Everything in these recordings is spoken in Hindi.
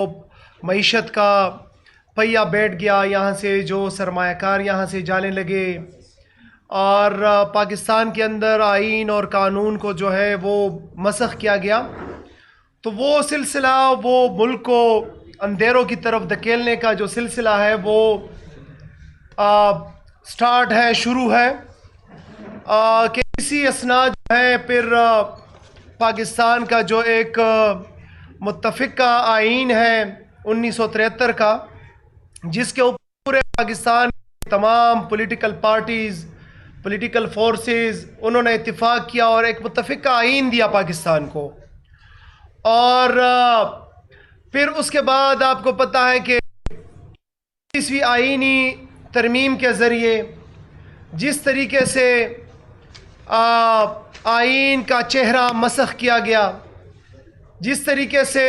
मईशत का पहिया बैठ गया, यहाँ से जो सरमायाकार यहाँ से जाने लगे और पाकिस्तान के अंदर आइन और कानून को जो है वो मसख किया गया। तो वो सिलसिला, वो मुल्क को अंधेरों की तरफ धकेलने का जो सिलसिला है वो स्टार्ट है, शुरू है। कि इसी असना जो है फिर पाकिस्तान का जो एक मुत्तफ़िक़ा आइन है 1973 का, जिसके ऊपर पूरे पाकिस्तान के तमाम पॉलिटिकल पार्टीज़, पॉलिटिकल फोर्सेस उन्होंने इत्तिफाक किया और एक मुत्तफ़िक़ा आइन दिया पाकिस्तान को। और फिर उसके बाद आपको पता है कि 20वीं आइनी तरमीम के ज़रिए जिस तरीके से आइन का चेहरा मसख किया गया, जिस तरीके से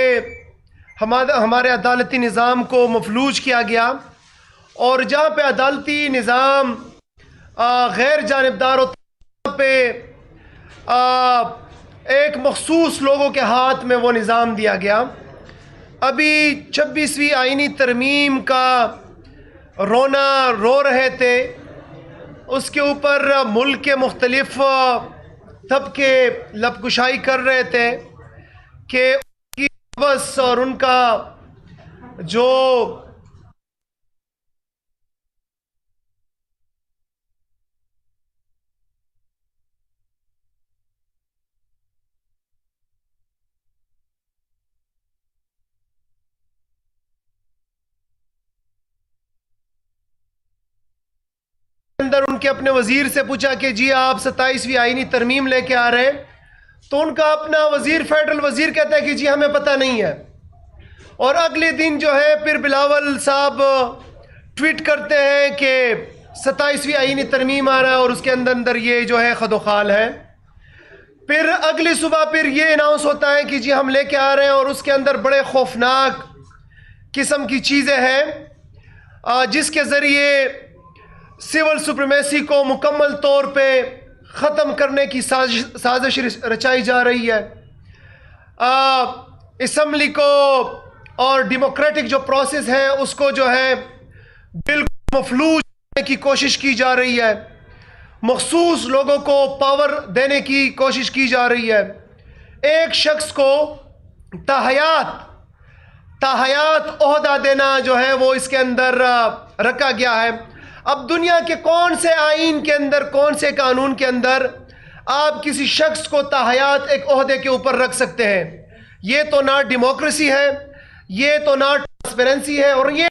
हमारे अदालती निज़ाम को मफलूज किया गया, और जहाँ पे अदालती निज़ाम गैर जानिबदारों पे एक मखसूस लोगों के हाथ में वो निज़ाम दिया गया। अभी 26वीं आइनी तरमीम का रोना रो रहे थे, उसके ऊपर मुल्क के मुख्तलिफ तबके लबकुशाई कर रहे थे कि उनकी बस और उनका जो अंदर उनके अपने वजीर से पूछा कि जी आप 27वीं आइनी तरमीम लेके आ रहे हैं, तो उनका अपना वजीर, फेडरल वजीर कहता है कि जी हमें पता नहीं है। और अगले दिन जो है फिर बिलावल साहब ट्वीट करते हैं कि 27वीं आइनी तरमीम आ रहा है और उसके अंदर अंदर ये जो है खदोखाल है। फिर अगली सुबह फिर ये अनाउंस होता है कि जी हम लेके आ रहे हैं और उसके अंदर बड़े खौफनाक किस्म की चीज़ें हैं जिसके ज़रिए सिविल सुप्रीमेसी को मुकम्मल तौर पे ख़त्म करने की साजिश रचाई जा रही है। असम्बली को और डेमोक्रेटिक जो प्रोसेस है उसको जो है बिल्कुल मफलूज करने की कोशिश की जा रही है, मखसूस लोगों को पावर देने की कोशिश की जा रही है, एक शख्स को ताहयात ओहदा देना जो है वो इसके अंदर रखा गया है। अब दुनिया के कौन से आइन के अंदर, कौन से कानून के अंदर आप किसी शख्स को ताहयात एक ओहदे के ऊपर रख सकते हैं? ये तो ना डेमोक्रेसी है, ये तो ना ट्रांसपेरेंसी है, और ये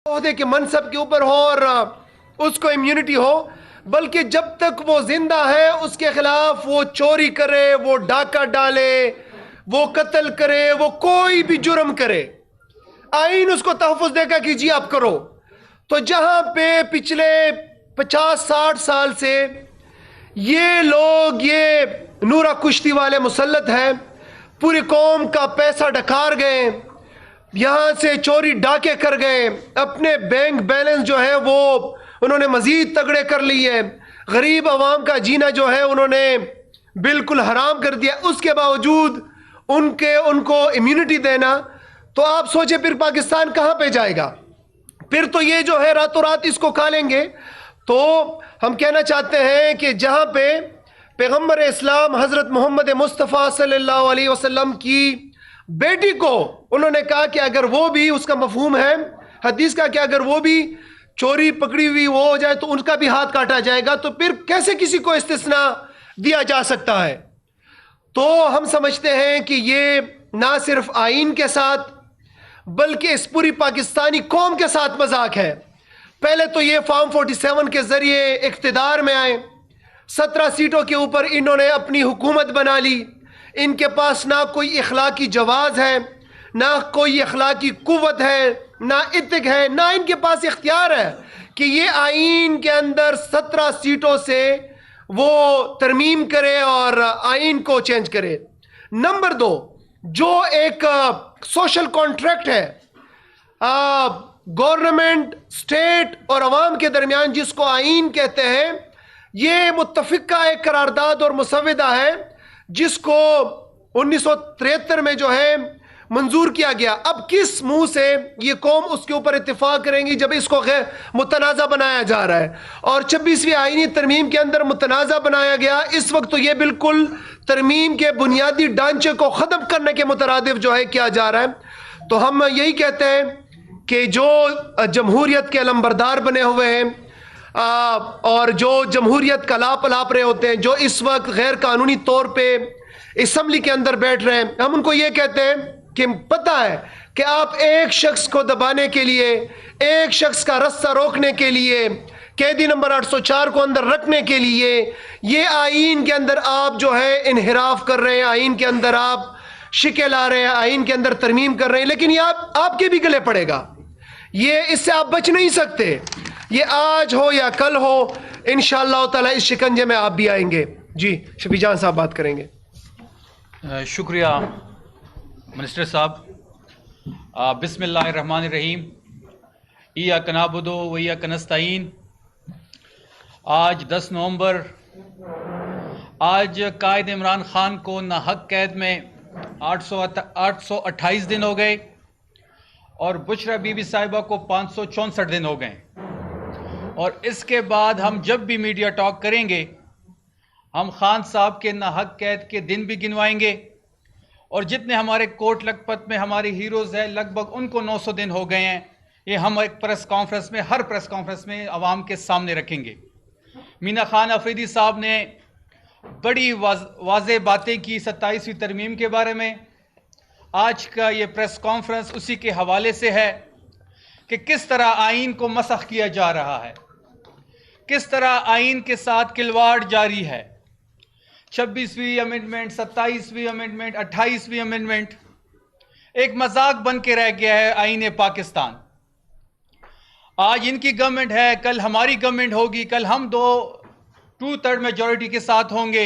ओहदे के मनसब के ऊपर हो और उसको इम्यूनिटी हो, बल्कि जब तक वो जिंदा है उसके खिलाफ वो चोरी करे, वो डाका डाले, वो कत्ल करे, वो कोई भी जुर्म करे, आइन उसको तहफ़्फ़ुज़ देगा कि जी आप करो। तो जहां पे पिछले 50-60 साल से ये लोग, ये नूरा कुश्ती वाले मुसल्लत हैं, पूरी कौम का पैसा डकार गए, यहाँ से चोरी डाके कर गए, अपने बैंक बैलेंस जो है वो उन्होंने मज़ीद तगड़े कर लिए, गरीब आवाम का जीना जो है उन्होंने बिल्कुल हराम कर दिया, उसके बावजूद उनको इम्यूनिटी देना। तो आप सोचे फिर पाकिस्तान कहाँ पे जाएगा? फिर तो ये जो है रातों रात इसको खा लेंगे। तो हम कहना चाहते हैं कि जहाँ पे पैगम्बर इस्लाम हज़रत मोहम्मद मुस्तफ़ा सल्लल्लाहु अलैहि वसल्लम की बेटी को उन्होंने कहा कि अगर वो भी, उसका मफहूम है हदीस का कि अगर वो भी चोरी पकड़ी हुई वो हो जाए तो उनका भी हाथ काटा जाएगा, तो फिर कैसे किसी को इस्तिस्ना दिया जा सकता है? तो हम समझते हैं कि ये ना सिर्फ आइन के साथ बल्कि इस पूरी पाकिस्तानी कौम के साथ मजाक है। पहले तो ये फॉर्म 47 के जरिए इख्तिदार में आए, 17 सीटों के ऊपर इन्होंने अपनी हुकूमत बना ली। इनके पास ना कोई इखलाकी जवाज है, ना कोई इखलाकी कुव्वत है, ना इतिक है, ना इनके पास इख्तियार है कि ये आइन के अंदर 17 सीटों से वो तरमीम करे और आइन को चेंज करे। नंबर 2, जो एक सोशल कॉन्ट्रैक्ट है गवर्नमेंट, स्टेट और अवाम के दरमियान, जिसको आईन कहते हैं, ये मुत्तफिका एक करारदाद और मुसविदा है जिसको 1973 में जो है मंजूर किया गया। अब किस मुंह से ये कौम उसके ऊपर इत्तेफाक करेंगी जब इसको मुतनाज़ा बनाया जा रहा है, और 26वीं आईनी तरमीम के अंदर मुतनाज़ा बनाया गया। इस वक्त तो ये बिल्कुल तरमीम के बुनियादी ढांचे को ख़त्म करने के मुतरादिफ जो है किया जा रहा है। तो हम यही कहते हैं कि जो जमहूरियत के अलंबरदार बने हुए हैं और जो जमहूरियत का लाप लाप रहे होते हैं, जो इस वक्त गैर कानूनी तौर पे असम्बली के अंदर बैठ रहे हैं, हम उनको ये कहते हैं कि पता है कि आप एक शख्स को दबाने के लिए, एक शख्स का रास्ता रोकने के लिए, कैदी नंबर 804 को अंदर रखने के लिए ये आईन के अंदर आप जो है इनहिराफ कर रहे हैं, आईन के अंदर आप शिके ला रहे हैं, आईन के अंदर तरमीम कर रहे हैं, लेकिन ये आपके भी गले पड़ेगा। ये इससे आप बच नहीं सकते। ये आज हो या कल हो, इंशाअल्लाह ताला इस शिकंजे में आप भी आएंगे। जी शफी जान साहब बात करेंगे। शुक्रिया मिनिस्टर साहब। बिस्मिल्लाहिर्रहमानिर्रहीम। इय्याक नअबुदु व इय्याक नस्तईन। आज 10 नवंबर, आज कायद इमरान खान को नाहक कैद में 828 दिन हो गए और बुशरा बीबी साहिबा को 564 दिन हो गए। और इसके बाद हम जब भी मीडिया टॉक करेंगे, हम खान साहब के नाहक कैद के दिन भी गिनवाएंगे, और जितने हमारे कोट लखपत में हमारे हीरोज़ हैं लगभग उनको 900 दिन हो गए हैं। ये हम एक प्रेस कॉन्फ्रेंस में, हर प्रेस कॉन्फ्रेंस में आवाम के सामने रखेंगे। मीना खान अफरीदी साहब ने बड़ी वाज़े बातें की 27वीं तरमीम के बारे में। आज का ये प्रेस कॉन्फ्रेंस उसी के हवाले से है कि किस तरह आईन को मसख किया जा रहा है, किस तरह आईन के साथ खिलवाड़ जारी है। 26वीं अमेंडमेंट, 27वीं अमेंडमेंट, 28वीं अमेंडमेंट एक मजाक बन के रह गया है आईन पाकिस्तान। आज इनकी गवर्नमेंट है, कल हमारी गवर्नमेंट होगी, कल हम 2/3 मेजॉरिटी के साथ होंगे,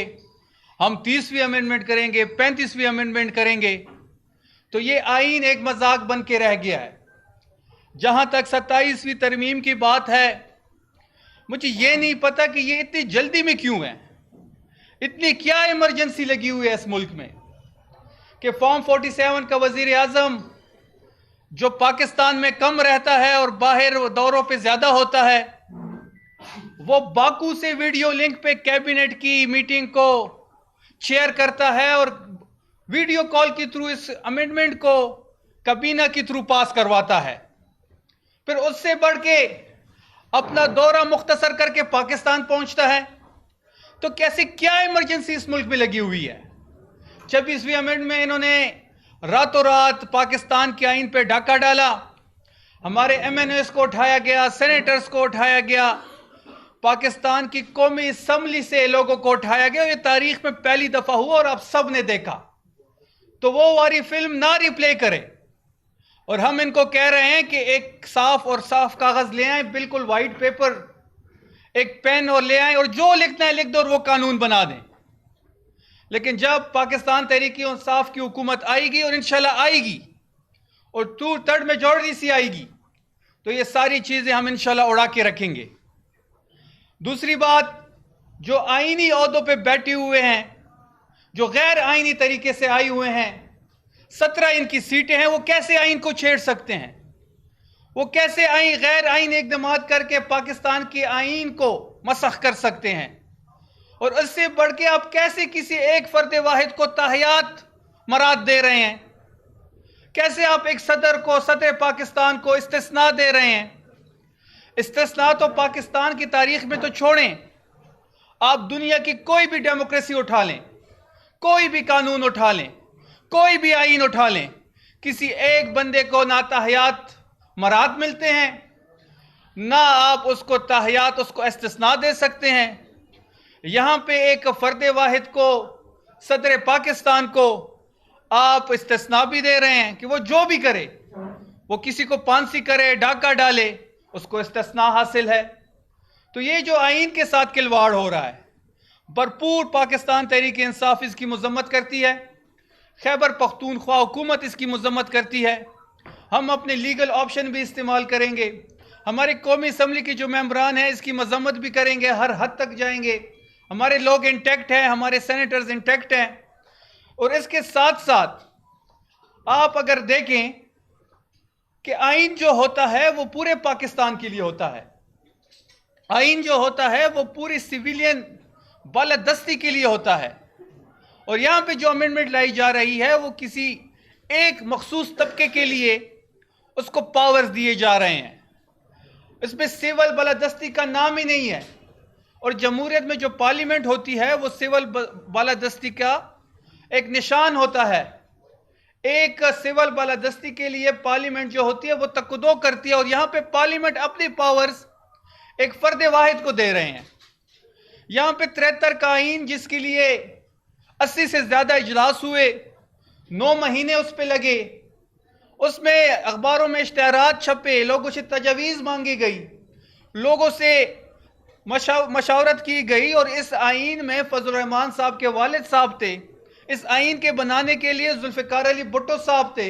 हम 30वीं अमेंडमेंट करेंगे, 35वीं अमेंडमेंट करेंगे। तो ये आईन एक मजाक बन के रह गया है। जहां तक 27वीं तरमीम की बात है, मुझे ये नहीं पता कि ये इतनी जल्दी में क्यों है, इतनी क्या इमरजेंसी लगी हुई है इस मुल्क में कि फॉर्म 47 का वजीर आजम जो पाकिस्तान में कम रहता है और बाहर दौरों पे ज्यादा होता है, वो बाकू से वीडियो लिंक पे कैबिनेट की मीटिंग को चेयर करता है और वीडियो कॉल के थ्रू इस अमेंडमेंट को काबीना के थ्रू पास करवाता है। फिर उससे बढ़ के अपना दौरा मुख्तसर करके पाकिस्तान पहुंचता है। तो कैसे, क्या इमरजेंसी इस मुल्क में लगी हुई है? 26वीं अमेंडमेंट में इन्होंने रातों रात पाकिस्तान के आईन पे डाका डाला, हमारे MNOs को उठाया गया, सेनेटर्स को उठाया गया, पाकिस्तान की कौमी असम्बली से लोगों को उठाया गया। ये तारीख में पहली दफा हुआ और आप सब ने देखा। तो वो वाली फिल्म ना रिप्ले करे। और हम इनको कह रहे हैं कि एक साफ कागज ले आए, बिल्कुल वाइट पेपर, एक पेन और ले आए, और जो लिखना है लिख दो और वो कानून बना दें। लेकिन जब पाकिस्तान तहरीक-ए-इंसाफ की हुकूमत आएगी, और इंशाल्लाह आएगी, और 2/3 मेजॉरिटी सी आएगी, तो ये सारी चीजें हम इंशाल्लाह उड़ा के रखेंगे। दूसरी बात, जो आईनी ओहदों पे बैठे हुए हैं, जो गैर आईनी तरीके से आए हुए हैं, 17 इनकी सीटें हैं, वो कैसे आईन को छेड़ सकते हैं? वो कैसे गैर आईनी इक़दामात करके पाकिस्तान के आईन को मसख कर सकते हैं? और इससे बढ़ के आप कैसे किसी एक फर्द वाहिद को ताहयात मराद दे रहे हैं? कैसे आप एक सदर को, सदर पाकिस्तान को इस्तिस्ना दे रहे हैं? इस्तिस्ना तो पाकिस्तान की तारीख में तो छोड़ें, आप दुनिया की कोई भी डेमोक्रेसी उठा लें, कोई भी कानून उठा लें, कोई भी आईन उठा लें, किसी एक बंदे को ना ताहयात मराद मिलते हैं, ना आप उसको ताहयात, उसको इस्तिस्ना दे सकते हैं। यहां पे एक फर्द वाहिद को, सदर पाकिस्तान को आप इस्तिस्ना भी दे रहे हैं कि वो जो भी करे, वो किसी को फांसी करे, डाका डाले, उसको इस्तिस्ना हासिल है। तो ये जो आईन के साथ खिलवाड़ हो रहा है, भरपूर पाकिस्तान तहरीक इंसाफ इसकी मजम्मत करती है। खैबर पख्तूनख्वा हुकूमत इसकी मजम्मत करती है। हम अपने लीगल ऑप्शन भी इस्तेमाल करेंगे, हमारे कौमी असम्बली के जो मेंबरान हैं इसकी मजम्मत भी करेंगे, हर हद तक जाएंगे। हमारे लोग इंटैक्ट हैं, हमारे सेनेटर्स इंटैक्ट हैं। और इसके साथ साथ आप अगर देखें कि आइन जो होता है वो पूरे पाकिस्तान के लिए होता है, आइन जो होता है वो पूरी सिविलियन बालादस्ती के लिए होता है। और यहां पे जो अमेंडमेंट लाई जा रही है वो किसी एक मखसूस तबके के लिए उसको पावर्स दिए जा रहे हैं। इसमें सिविल बालादस्ती का नाम ही नहीं है। और जमहूरियत में जो पार्लियामेंट होती है वो सिविल बालादस्ती का एक निशान होता है। एक सिविल बालादस्ती के लिए पार्लियामेंट जो होती है वो तकदो करती है। और यहां पे पार्लियामेंट अपनी पावर्स एक फर्द वाहिद को दे रहे हैं। यहां पे 73 का आइन जिसके लिए 80 से ज्यादा इजलास हुए, 9 महीने उस पर लगे, उसमें अखबारों में इश्तिहारात छपे, लोगों से तजवीज़ मांगी गई, लोगों से मशावरत की गई। और इस आइन में फजल रहमान साहब के वालिद साहब थे, इस आइन के बनाने के लिए जुल्फ़िकार अली भुट्टो साहब थे,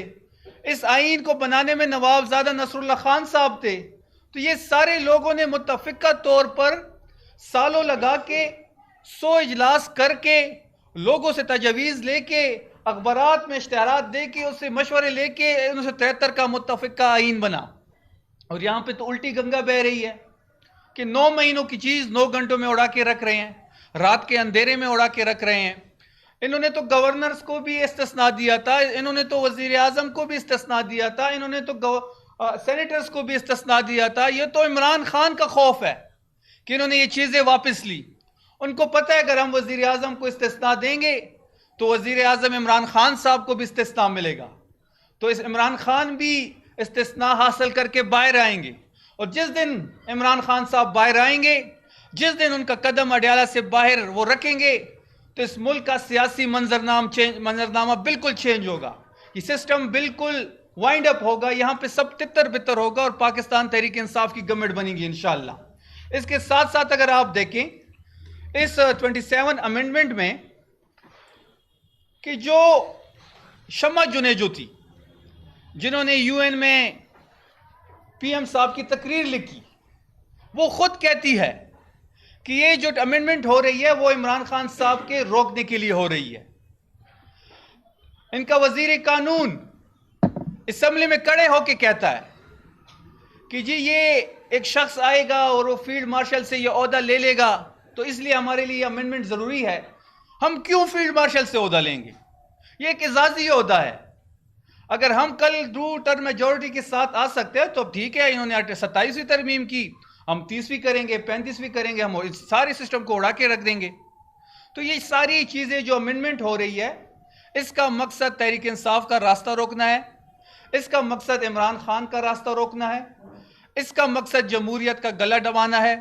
इस आइन को बनाने में नवाबजादा नसरुल्लाह खान साहब थे। तो ये सारे लोगों ने मुत्तफ़िक़ा तौर पर सालों लगा के 100 इजलास करके, लोगों से तजवीज़ लेके, अखबारात में इश्तिहारात दे के, उससे मशवरे लेके 1973 का मुत्तफ़िक़ा आइन बना। और यहाँ पे तो उल्टी गंगा बह रही है कि 9 महीनों की चीज़ 9 घंटों में उड़ा के रख रहे हैं, रात के अंधेरे में उड़ा के रख रहे हैं। इन्होंने तो गवर्नर्स को भी इस्तिस्ना दिया था, इन्होंने तो वज़ीर आज़म को भी इस्तिस्ना दिया था, इन्होंने तो सेनेटर्स को भी इस्तिस्ना दिया था। ये तो इमरान खान का खौफ है कि इन्होंने ये चीज़ें वापस ली। उनको पता है अगर हम वज़ीर आज़म को इस्तिस्ना देंगे तो वज़ीर आज़म इमरान खान साहब को भी इस्तिस्ना मिलेगा, तो इस इमरान खान भी इस्तिस्ना हासिल करके बाहर आएंगे। और जिस दिन इमरान खान साहब बाहर आएंगे, जिस दिन उनका कदम अडयाला से बाहर वो रखेंगे, तो इस मुल्क का सियासी मंजरनामा बिल्कुल चेंज होगा। ये सिस्टम बिल्कुल वाइंड अप होगा, यहाँ पे सब तितर बितर होगा और पाकिस्तान तहरीक इंसाफ की गवर्नमेंट बनेगी इंशाअल्लाह। इसके साथ साथ अगर आप देखें इस 27 अमेंडमेंट में कि जो शम्मा जुनेजो थी, जिन्होंने यूएन में पीएम साहब की तकरीर लिखी, वो खुद कहती है कि ये जो अमेंडमेंट हो रही है वो इमरान खान साहब के रोकने के लिए हो रही है। इनका वजीर कानून असेंबली में खड़े होकर कहता है कि जी ये एक शख्स आएगा और वो फील्ड मार्शल से ये ओहदा ले लेगा, तो इसलिए हमारे लिए अमेंडमेंट जरूरी है। हम क्यों फील्ड मार्शल से ओहदा लेंगे? ये एक इजाज़ी ओहदा है। अगर हम कल 2 टर्म मेजोरिटी के साथ आ सकते हैं तो ठीक है, इन्होंने 27वीं तरमीम की, हम 30वीं करेंगे, 35वीं करेंगे, हम इस सारे सिस्टम को उड़ा के रख देंगे। तो ये सारी चीज़ें जो अमेंडमेंट हो रही है, इसका मकसद तहरीक इंसाफ का रास्ता रोकना है, इसका मकसद इमरान खान का रास्ता रोकना है, इसका मकसद जमहूरियत का गला दबाना है,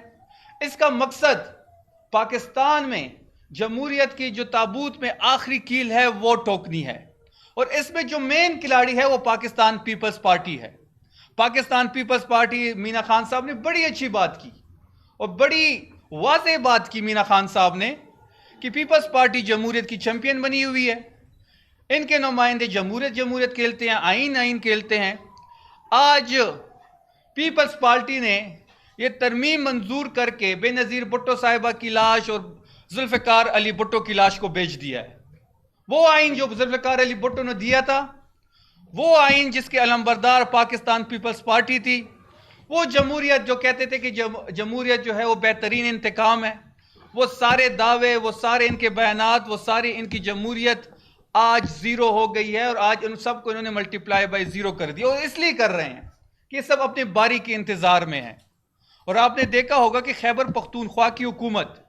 इसका मकसद पाकिस्तान में जमहूरियत की जो ताबूत में आखिरी कील है वो ठोकनी है। और इसमें जो मेन खिलाड़ी है वो पाकिस्तान पीपल्स पार्टी है। पाकिस्तान पीपल्स पार्टी, मीना खान साहब ने बड़ी अच्छी बात की और बड़ी वाज़ेह बात की मीना खान साहब ने कि पीपल्स पार्टी जमहूरियत की चैंपियन बनी हुई है, इनके नुमाइंदे जमहूरियत खेलते हैं, आइन खेलते हैं। आज पीपल्स पार्टी ने यह तरमीम मंजूर करके बेनज़ीर भुट्टो साहिबा की लाश और जुल्फ़िकार अली भुट्टो की लाश को बेच दिया है। वो आइन जो जुल्फ़िकार अली भुट्टो ने दिया था, वो आइन जिसके अलमबरदार पाकिस्तान पीपल्स पार्टी थी, वो जमहूरियत जो कहते थे कि जमहूरियत जो है वो बेहतरीन इंतकाम है, वो सारे दावे, वो सारे इनके बयानात, वो सारी इनकी जमहूरियत आज ज़ीरो हो गई है। और आज उन सबको इन्होंने मल्टीप्लाई बाय ज़ीरो कर दिया। और इसलिए कर रहे हैं कि सब अपनी बारी के इंतज़ार में हैं। और आपने देखा होगा कि खैबर पख्तूनख्वा की हुकूमत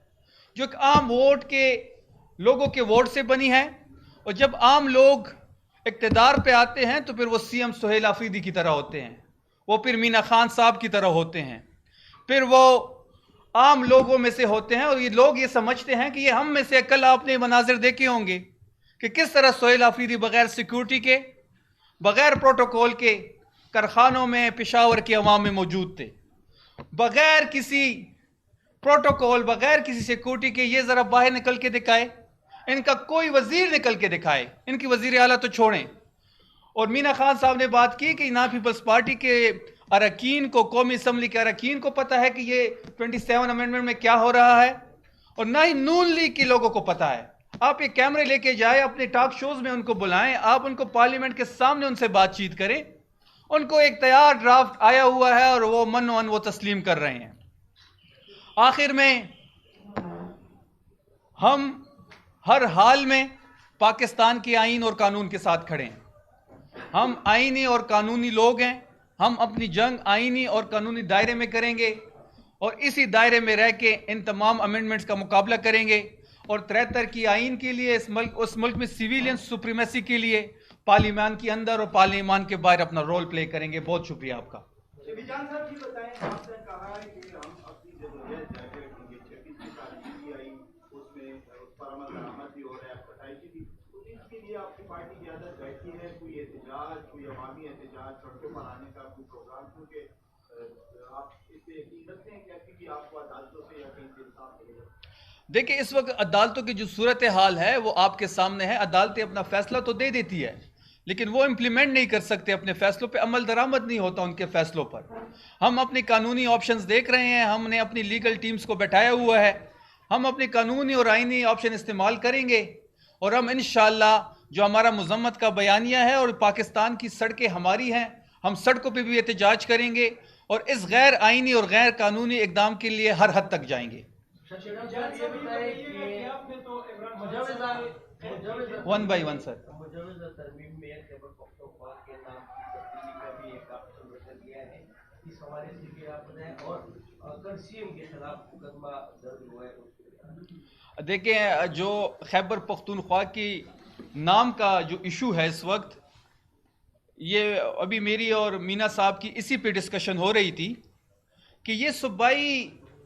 जो एक आम वोट के लोगों के वोट से बनी है, और जब आम लोग इक़्तिदार पे आते हैं तो फिर वो सीएम सुहेल आफरीदी की तरह होते हैं, वो फिर मीना खान साहब की तरह होते हैं, फिर वो आम लोगों में से होते हैं। और ये लोग ये समझते हैं कि ये हम में से, कल आपने मनाजिर देखे होंगे कि किस तरह सुहेल आफरीदी बगैर सिक्योरिटी के, बगैर प्रोटोकॉल के कारखानों में पेशावर के अवाम में मौजूद थे, बगैर किसी प्रोटोकॉल, बगैर किसी सिक्योरिटी के। ये ज़रा बाहर निकल के दिखाए, इनका कोई वजीर निकल के दिखाए, इनकी वजीर आला तो छोड़ें। और मीना खान साहब ने बात की कि ना पीपल्स पार्टी के अरकान को, कौमी असम्बली के अरकान को पता है कि ये 27 अमेंडमेंट में क्या हो रहा है, और ना ही नून लीग के लोगों को पता है। आप ये कैमरे लेके जाए, अपने टॉक शोज में उनको बुलाएं, आप उनको पार्लियामेंट के सामने उनसे बातचीत करें। उनको एक तैयार ड्राफ्ट आया हुआ है और वो मन वो तस्लीम कर रहे हैं। आखिर में हम हर हाल में पाकिस्तान के आईन और कानून के साथ खड़े हैं। हम आईनी और कानूनी लोग हैं। हम अपनी जंग आईनी और कानूनी दायरे में करेंगे और इसी दायरे में रह के इन तमाम अमेंडमेंट्स का मुकाबला करेंगे। और 73 की आइन के लिए उस मुल्क में सिविलियन सुप्रीमेसी के लिए पार्लियामान के अंदर और पार्लियामान के बाहर अपना रोल प्ले करेंगे। बहुत शुक्रिया आपका। विजान साहब जी बताएं, आपने कहा है कि हम अपनी जदोजहद जारी रखेंगे। 26 की तारीख की आई, उसमें उस पर अमल दरामद भी हो रहा है, पटाई की भी, तो इसके लिए आपकी पार्टी की आदत बैठी है कोई एहतजाज, कोई अवामी एहतजाज, सड़कों पर आने का कोई प्रोग्राम? क्योंकि आप इस पर यकीन रखते हैं कि आपको अदालतों से या कहीं से इंसाफ मिलेगा? देखिए, इस वक्त अदालतों की जो सूरत हाल है वो आपके सामने है। अदालतें अपना फैसला तो दे देती है, लेकिन वो इंप्लीमेंट नहीं कर सकते, अपने फैसलों पे अमल दरामद नहीं होता उनके फैसलों पर। हम अपनी कानूनी ऑप्शंस देख रहे हैं, हमने अपनी लीगल टीम्स को बैठाया हुआ है। हम अपनी कानूनी और आईनी ऑप्शन इस्तेमाल करेंगे और हम इंशाअल्लाह जो हमारा मुजम्मत का बयानिया है और पाकिस्तान की सड़कें हमारी हैं, हम सड़कों पर भी एहतजाज करेंगे और इस गैर आईनी और गैर कानूनी इकदाम के लिए हर हद तक जाएंगे। One by one sir. देखिए, जो खैबर पख्तूनख्वा की नाम का जो इशू है इस वक्त, ये अभी मेरी और मीना साहब की इसी पे डिस्कशन हो रही थी कि ये सूबाई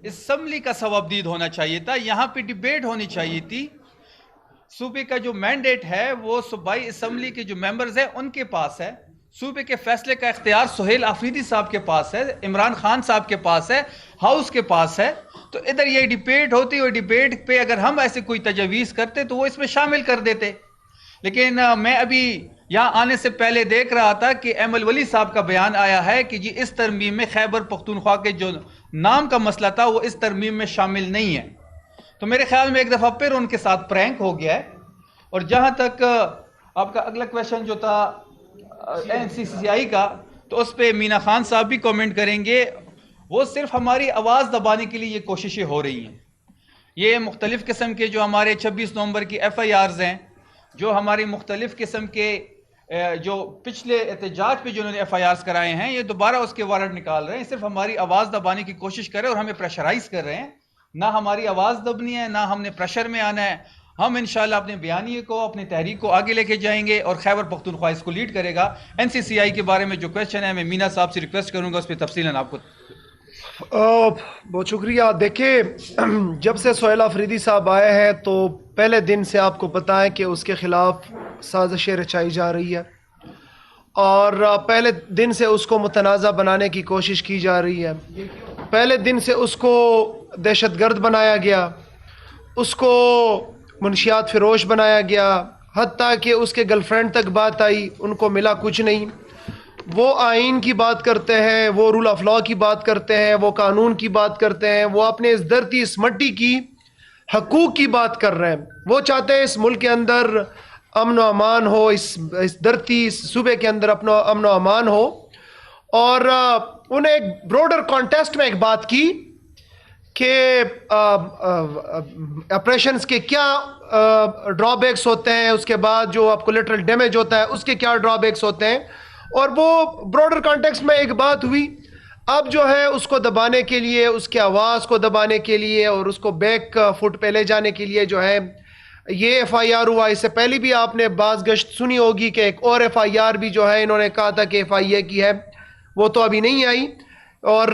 असम्बली का सवाबदीद होना चाहिए था, यहाँ पे डिबेट होनी चाहिए थी। सूबे का जो मैंडेट है वो सूबाई असम्बली के जो मेंबर्स हैं उनके पास है। सूबे के फैसले का इख्तियार सुहेल आफरीदी साहब के पास है, इमरान खान साहब के पास है, हाउस के पास है। तो इधर ये डिबेट होती और डिबेट पे अगर हम ऐसे कोई तजवीज़ करते तो वो इसमें शामिल कर देते। लेकिन मैं अभी यहाँ आने से पहले देख रहा था कि अहमद वली साहब का बयान आया है कि जी इस तरमीम में खैबर पख्तूनख्वा के जो नाम का मसला था वो इस तरमीम में शामिल नहीं है। तो मेरे ख्याल में एक दफ़ा फिर उनके साथ प्रैंक हो गया है। और जहाँ तक आपका अगला क्वेश्चन जो था NCCI का, तो उस पर मीना खान साहब भी कमेंट करेंगे। वो सिर्फ हमारी आवाज़ दबाने के लिए ये कोशिशें हो रही हैं। ये मुख्तलिफ़ किस्म के जो हमारे 26 नवंबर की FIRs हैं, जो हमारी मुख्तलिफ़ किस्म के जो पिछले एहतजाज पे जो उन्होंने FIRs कराए हैं, ये दोबारा उसके वारंट निकाल रहे हैं। सिर्फ हमारी आवाज़ दबाने की कोशिश कर रहे हैं और हमें प्रेशराइज कर रहे हैं। ना हमारी आवाज़ दबनी है, ना हमने प्रेशर में आना है। हम इंशाल्लाह अपने बयानिए को, अपनी तहरीक को आगे लेके जाएंगे और खैबर पख्तूनख्वा इसको लीड करेगा। NCCI के बारे में जो क्वेश्चन है, मैं मीना साहब से रिक्वेस्ट करूंगा उस पर तफसीलन आपको। बहुत शुक्रिया। देखिए, जब से सुहेल आफरीदी साहब आए हैं तो पहले दिन से आपको पता है कि उसके खिलाफ साजिशें रचाई जा रही है और पहले दिन से उसको मुतनाज़ा बनाने की कोशिश की जा रही है। पहले दिन से उसको दहशतगर्द बनाया गया, उसको मुनशियात फ़िरोश बनाया गया, हत्ता कि उसके गर्लफ्रेंड तक बात आई, उनको मिला कुछ नहीं। वो आइन की बात करते हैं, वो रूल ऑफ लॉ की बात करते हैं, वो कानून की बात करते हैं, वो अपने इस धरती, इस मट्टी की हकूक़ की बात कर रहे हैं। वो चाहते हैं इस मुल्क के अंदर अमन व अमान हो, इस धरती, इस सूबे के अंदर अपना अमन व अमान हो। और उन्हें एक ब्रॉडर कॉन्टेक्स्ट में एक बात की कि ऑपरेशंस के क्या ड्रॉबैक्स होते हैं, उसके बाद जो कोलैटरल डैमेज होता है उसके क्या ड्रॉबैक्स होते हैं। और वो ब्रॉडर कॉन्टेक्स्ट में एक बात हुई। अब जो है उसको दबाने के लिए, उसके आवाज़ को दबाने के लिए और उसको बैक फुट पे ले जाने के लिए जो है ये FIR हुआ। इससे पहले भी आपने बाज़ गश्त सुनी होगी कि एक और FIR भी जो है इन्होंने कहा था कि FIA की है, वो तो अभी नहीं आई। और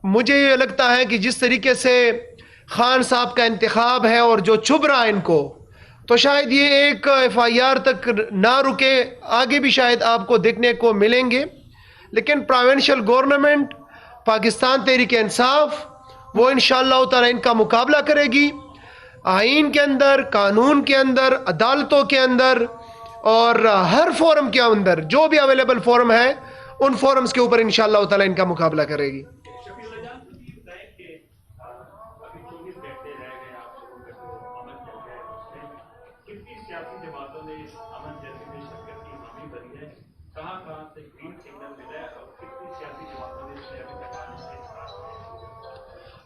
मुझे ये लगता है कि जिस तरीके से खान साहब का इंतखाब है और जो चुभ रहा है इनको, तो शायद ये एक FIR तक ना रुके, आगे भी शायद आपको देखने को मिलेंगे। लेकिन प्रोविंशियल गवर्नमेंट पाकिस्तान तहरीक इंसाफ वो इंशाअल्लाह ताला इनका मुकाबला करेगी। आइन के अंदर, कानून के अंदर, अदालतों के अंदर और हर फोरम के अंदर जो भी अवेलेबल फोरम है उन फोरम्स के ऊपर इंशाअल्लाह ताला इनका मुकाबला करेगी।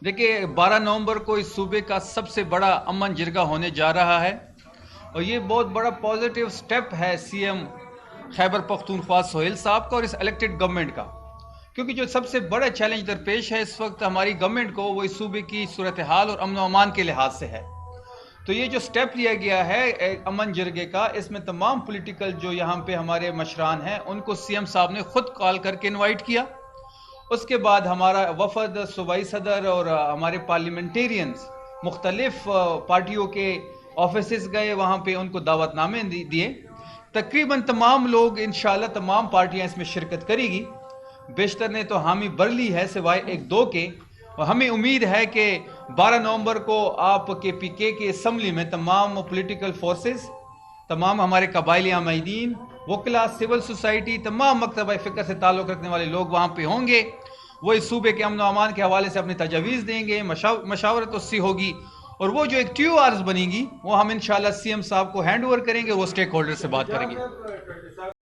देखिए 12 नवंबर को इस सूबे का सबसे बड़ा अमन जिरगा होने जा रहा है और ये बहुत बड़ा पॉजिटिव स्टेप है सीएम खैबर पख्तूनख्वा सोहेल साहब का और इस इलेक्टेड गवर्नमेंट का, क्योंकि जो सबसे बड़ा चैलेंज दरपेश है इस वक्त हमारी गवर्नमेंट को वो इस सूबे की सूरत हाल और अमन व अमान के लिहाज से है। तो ये जो स्टेप लिया गया है अमन जिरगे का, इसमें तमाम पॉलिटिकल जो यहाँ पे हमारे मशरान हैं उनको सीएम साहब ने खुद कॉल करके इनवाइट किया। उसके बाद हमारा वफद सूबाई सदर और हमारे पार्लियामेंटेरियंस मुख्तलिफ पार्टियों के ऑफिस गए, वहाँ पे उनको दावतनामे दिए। तकरीबन तमाम लोग इंशाल्लाह तमाम पार्टियां इसमें शिरकत करेगी। बेशतर ने तो हामी भर ली है सिवाय एक दो के, और हमें उम्मीद है कि 12 नवंबर को आप KPK के असम्बली में तमाम पॉलिटिकल फोर्सेस, तमाम हमारे कबायली आमाइदीन, वकला, सिविल सोसाइटी, तमाम मकतबा फ़िक्र से ताल्लुक़ रखने वाले लोग वहाँ पे होंगे। वो इस सूबे के अमन व अमान के हवाले से अपनी तजावीज़ देंगे, मशावरत उससे होगी और वो जो एक TORs बनेगी वो हम इंशाल्लाह सीएम साहब को हैंड ओवर करेंगे, वो स्टेक होल्डर से बात करेंगे।